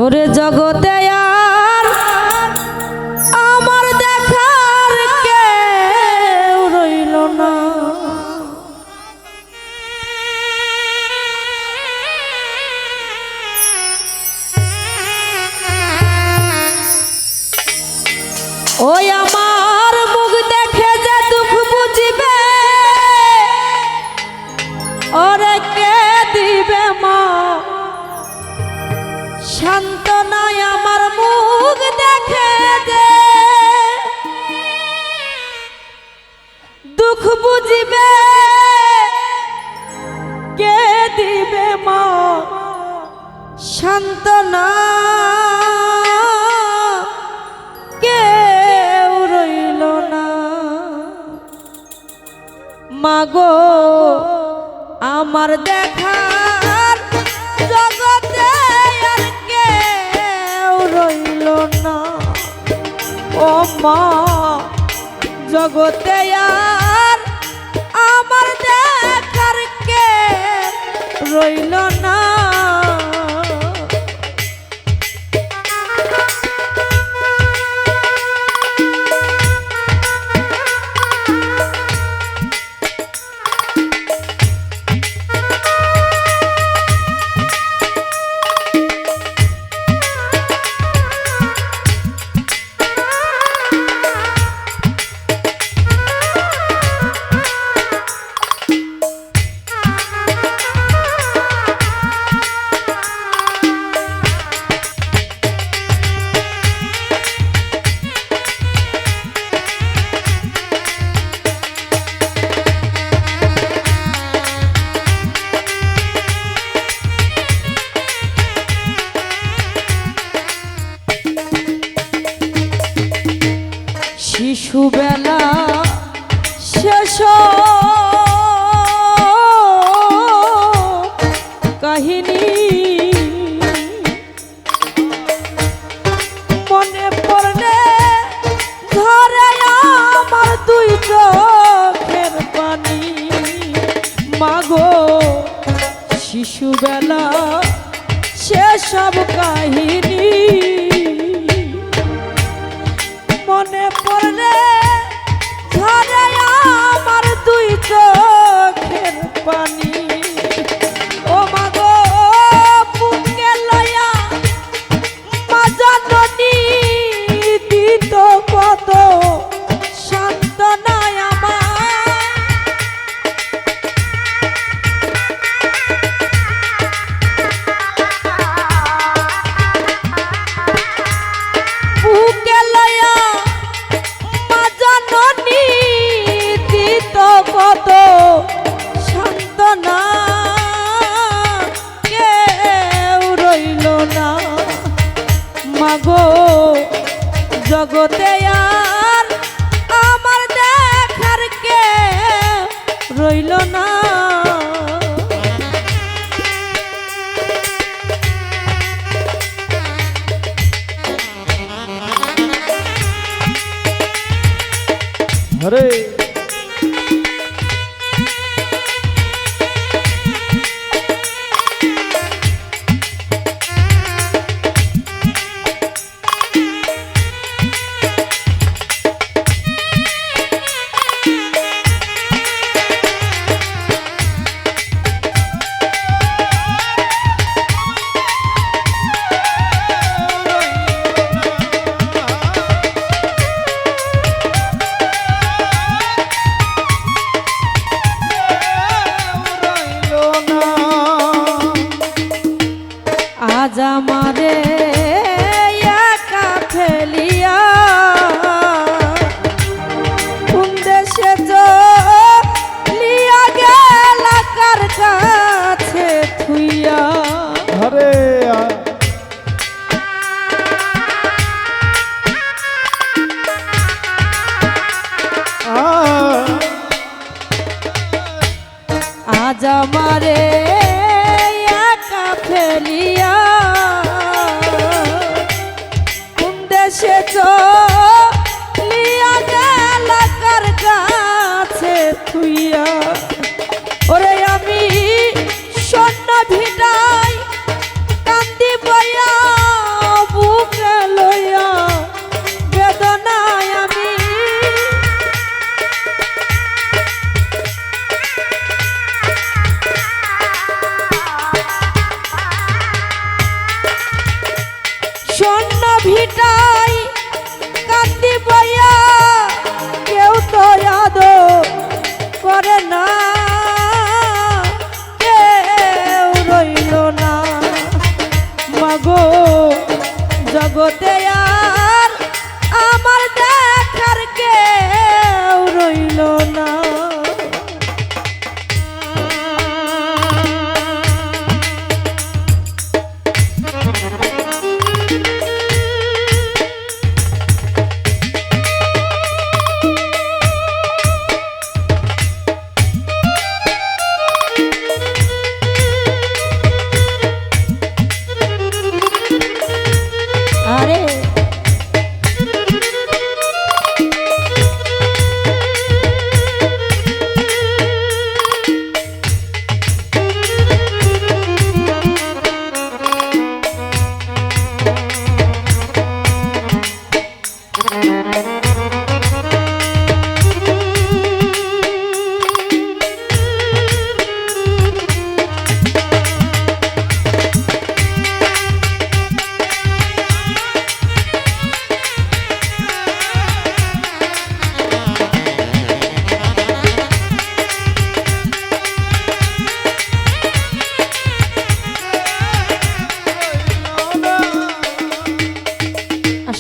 ওরে জগতে আর আমার দেখার কেউ রইল না। ওই আমার মুখ দেখে যে দুঃখ বুঝিবে, ওরে কে দিবে মা সান্ত্বনায় আমার মুখ দেখে যে দুঃখ বুঝিবে, কে দিবে মা সান্ত্বনা, কেউ রইল না। মাগো আমার দেখার জগতে আর কেউ রইল না। ও মা জগতে আর আমার দেখার কেউ রইল না। শিশুবেলা শেষ কাহিনী মনে পড়লে ধরে আমার দুই চোখের পানি। মাগো শিশুবেলা সেসব কাহিনী মনে পড়লে ধরে আমার দুই চোখের পানি। ও মাগো বুকে লয়া মা জননী দিত কত সান্ত্বনায় আমার। বুকে লয়া কত সান্ত্বনা, কেউ রইল না। মাগো জগতে আর আমার দেখার কেউ রইল না। হরে আজ আমারে একা ফেলিয়া কোন দেশে চলিয়া গেল কার কাছে থুইয়া। হরে আজ আমারে একা ফেলিয়া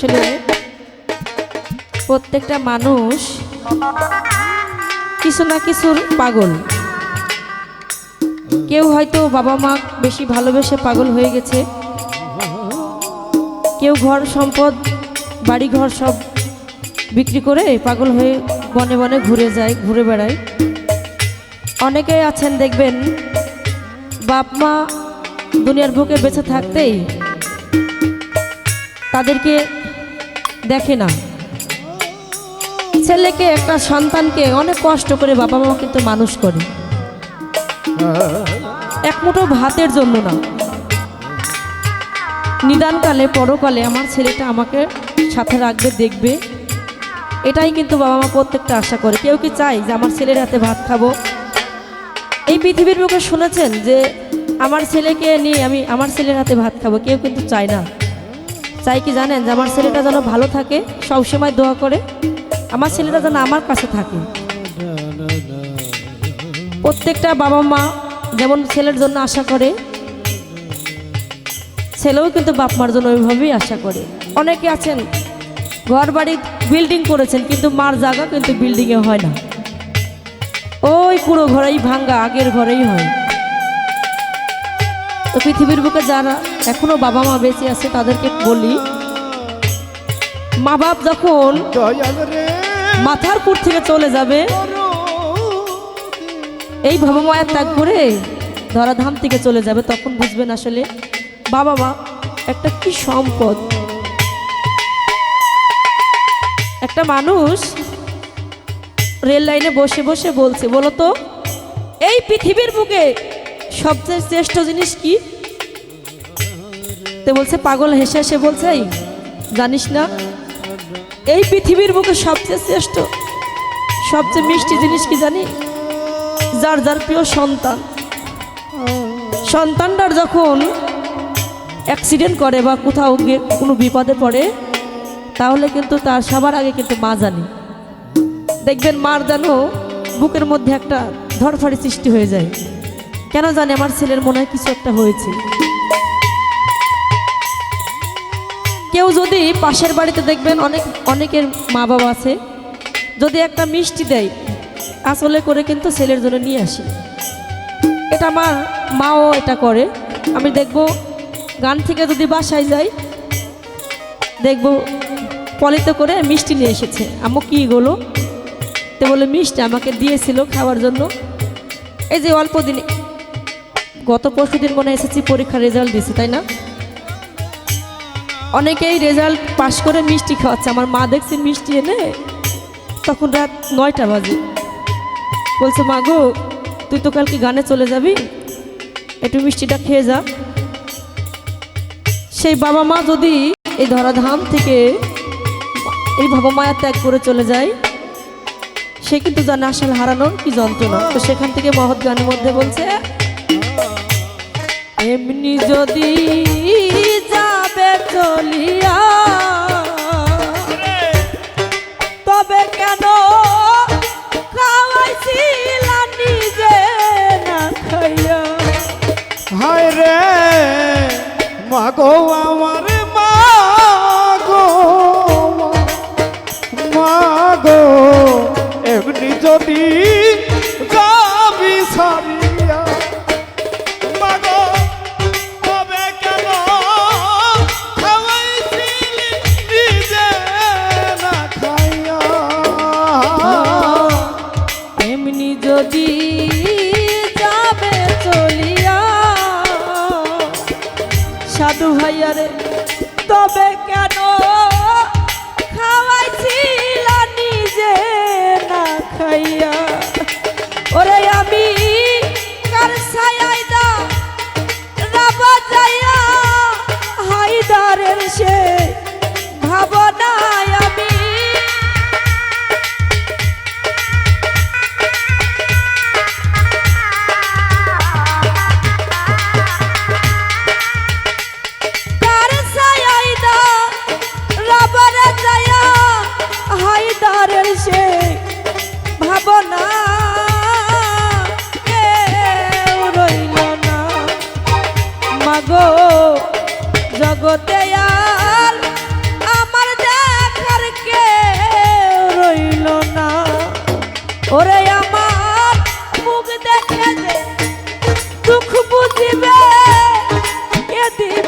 আসলে প্রত্যেকটা মানুষ কিছু না কিছুর পাগল। কেউ হয়তো বাবা মা বেশি ভালোবেসে পাগল হয়ে গেছে, কেউ ঘর সম্পদ বাড়ি ঘর সব বিক্রি করে পাগল হয়ে বনে বনে ঘুরে যায়, ঘুরে বেড়ায়। অনেকেই আছেন দেখবেন বাপ মা দুনিয়ার বুকে বেঁচে থাকতেই তাদেরকে দেখে না। ছেলেকে একটা সন্তানকে অনেক কষ্ট করে বাবা মা কিন্তু মানুষ করে, এক মুঠো ভাতের জন্য না। নিদানকালে পরকালে আমার ছেলেটা আমাকে সাথে রাখবে, দেখবে, এটাই কিন্তু বাবা মা প্রত্যেকটা আশা করে। কেউ কি চায় যে আমার ছেলের হাতে ভাত খাবো? এই পৃথিবীর বুকে শুনেছেন যে আমার ছেলেকে নিয়ে আমি আমার ছেলের হাতে ভাত খাবো? কেউ কিন্তু চায় না। চাই কি জানেন? যে আমার ছেলেটা যেন ভালো থাকে, সবসময় দোয়া করে আমার ছেলেটা যেন আমার কাছে থাকে। প্রত্যেকটা বাবা মা যেমন ছেলের জন্য আশা করে, ছেলেও কিন্তু বাপ মার জন্য ওইভাবেই আশা করে। অনেকে আছেন ঘর বাড়ি বিল্ডিং করেছেন কিন্তু মার জায়গা কিন্তু বিল্ডিংয়ে হয় না, ওই পুরো ঘরেই ভাঙ্গা, আগের ঘরেই হয়। তো পৃথিবীর বুকে যারা এখনো বাবা মা বেঁচে আছে তাদেরকে বলি, মা বাপ যখন মাথার পুর থেকে চলে যাবে, এই ভবমায়া ত্যাগ করে ধরাধাম থেকে চলে যাবে, তখন বুঝবেন আসলে বাবা মা একটা কি সম্পদ। একটা মানুষ রেল লাইনে বসে বসে বলছে, বলো তো এই পৃথিবীর বুকে সবচেয়ে শ্রেষ্ঠ জিনিস কি? তো বলছে, পাগল হেসে হেসে বলছে, এই জানিস না এই পৃথিবীর বুকে সবচেয়ে শ্রেষ্ঠ সবচেয়ে মিষ্টি জিনিস কি জানি? যার যার প্রিয় সন্তান। সন্তানটার যখন অ্যাক্সিডেন্ট করে বা কোথাও গিয়ে কোনো বিপদে পড়ে, তাহলে কিন্তু তার সবার আগে কিন্তু মা জানে। দেখবেন মার যেন বুকের মধ্যে একটা ধরফাড়ি সৃষ্টি হয়ে যায়, কেন জানে আমার ছেলের মনে হয় কিছু একটা হয়েছে। কেউ যদি পাশের বাড়িতে দেখবেন অনেকের মা বাবা আছে, যদি একটা মিষ্টি দেয় আসলে করে কিন্তু ছেলের জন্য নিয়ে আসে। এটা আমার মাও এটা করে। আমি দেখব গান থেকে যদি বাসায় যাই, দেখব পলিতে করে মিষ্টি নিয়ে এসেছে। আম্মু কি এগুলো? তো বলে মিষ্টি আমাকে দিয়েছিল খাওয়ার জন্য। এই যে অল্প দিনে গত পরশুদিন মনে এসেছি পরীক্ষার রেজাল্ট দিয়েছে, তাই না? অনেকেই রেজাল্ট পাশ করে মিষ্টি খাওয়াচ্ছে। আমার মা দেখছি মিষ্টি এনে, তখন রাত 9টা বাজে, বলছে মা গো তুই তো কালকে গানে চলে যাবি, একটু মিষ্টিটা খেয়ে যা। সেই বাবা মা যদি এই ধরাধাম থেকে এই ভবমায়া ত্যাগ করে চলে যায়, সে কিন্তু জানে আসলে হারানোর কি যন্ত্রণা। তো সেখান থেকে মহৎ গানের মধ্যে বলছে, এমনি যদি যাবে চলিয়া তবে কেন খাওয়াইছিলা নিজে না খাইয়া? হায় রে মাগো আমার মাগো, মাগো এমনি যদি যাবি সারিয়া, মাগো তবে কেন খাওয়াইছিলি নিজে না খাইয়া? এমনি যদি যাবে চলিয়া সাধু ভাইয়ারে তবে কেন খাওয়াইছিলা নিজে না খাইয়া? ওরে আমি কার ছায়ায় দা রাবা যাইয়া হায়দারের সে ভাবনায় আমি কার ছায়ায় দা রাবার যাইয়া হায়দারের সে ভাবনা কেউ রইল না। মাগো জগতে আর আমার দিবে কে দিবে